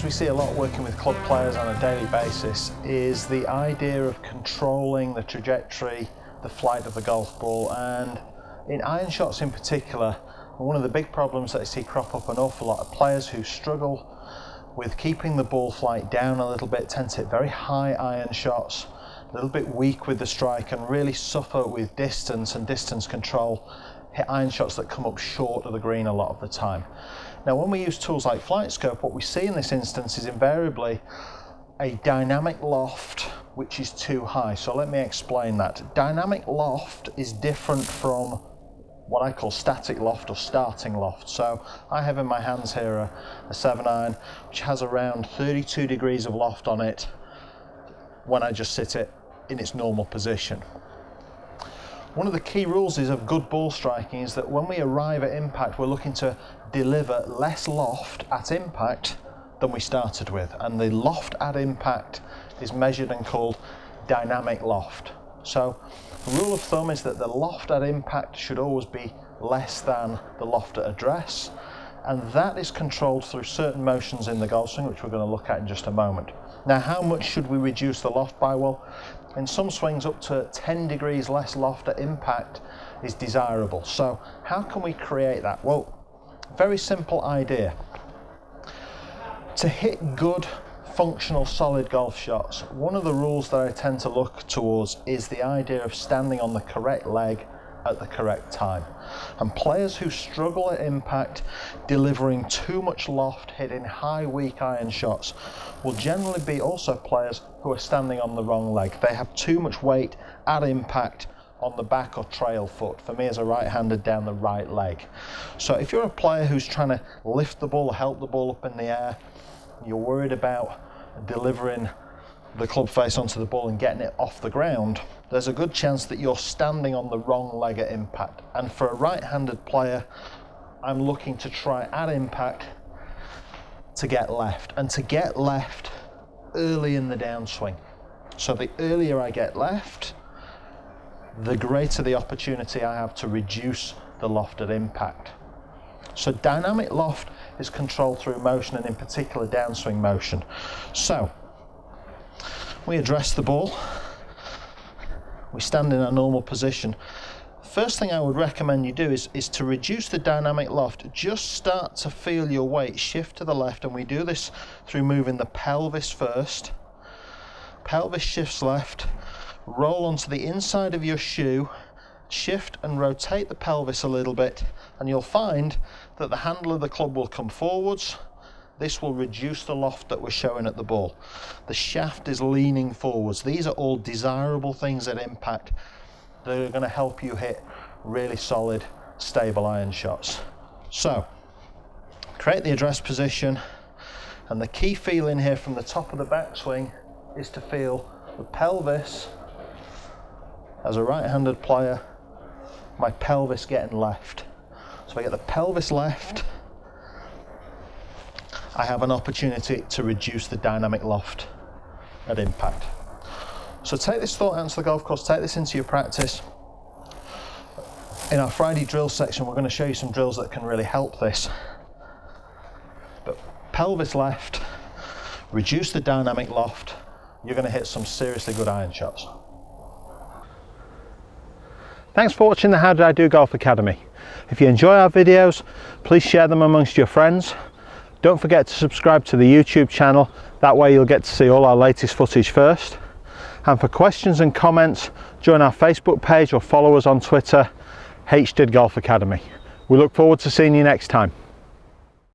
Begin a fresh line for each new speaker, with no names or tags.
we see a lot working with club players on a daily basis is the idea of controlling the trajectory, the flight of the golf ball, and in iron shots in particular, one of the big problems that I see crop up an awful lot of players who struggle with keeping the ball flight down a little bit, tend to hit very high iron shots, a little bit weak with the strike, and really suffer with distance and distance control, hit iron shots that come up short of the green a lot of the time. Now when we use tools like Flight Scope, what we see in this instance is invariably a dynamic loft which is too high. So let me explain that. Dynamic loft is different from what I call static loft or starting loft. So I have in my hands here a 7-iron which has around 32 degrees of loft on it when I just sit it in its normal position. One of the key rules of good ball striking is that when we arrive at impact, we're looking to deliver less loft at impact than we started with, and the loft at impact is measured and called dynamic loft. So the rule of thumb is that the loft at impact should always be less than the loft at address, and that is controlled through certain motions in the golf swing, which we're going to look at in just a moment. Now, how much should we reduce the loft by? Well, in some swings up to 10 degrees less loft at impact is desirable. So how can we create that? Well, very simple idea. To hit good functional solid golf shots, one of the rules that I tend to look towards is the idea of standing on the correct leg at the correct time. And players who struggle at impact, delivering too much loft, hitting high weak iron shots, will generally be also players who are standing on the wrong leg. They have too much weight at impact on the back or trail foot. For me as a right-hander, down the right leg. So if you're a player who's trying to lift the ball, help the ball up in the air, you're worried about delivering the club face onto the ball and getting it off the ground, there's a good chance that you're standing on the wrong leg at impact. And for a right-handed player, I'm looking to try at impact to get left, and to get left early in the downswing. So the earlier I get left, the greater the opportunity I have to reduce the loft at impact. So dynamic loft is controlled through motion, and in particular downswing motion. So we address the ball, we stand in our normal position. First thing I would recommend you do is to reduce the dynamic loft. Just start to feel your weight shift to the left, and we do this through moving the pelvis first. Pelvis shifts left, roll onto the inside of your shoe, shift and rotate the pelvis a little bit, and you'll find that the handle of the club will come forwards. This will reduce the loft that we're showing at the ball. The shaft is leaning forwards. These are all desirable things at impact that are going to help you hit really solid, stable iron shots. So, create the address position, and the key feeling here from the top of the backswing is to feel the pelvis, as a right-handed player, my pelvis getting left. So I get the pelvis left, I have an opportunity to reduce the dynamic loft at impact. So take this thought out to the golf course, take this into your practice. In our Friday drill section, we're going to show you some drills that can really help this. But pelvis left, reduce the dynamic loft, you're going to hit some seriously good iron shots. Thanks for watching the How Did I Do Golf Academy. If you enjoy our videos, please share them amongst your friends. Don't forget to subscribe to the YouTube channel, that way you'll get to see all our latest footage first. And for questions and comments, join our Facebook page or follow us on Twitter, HDiD Golf Academy. We look forward to seeing you next time.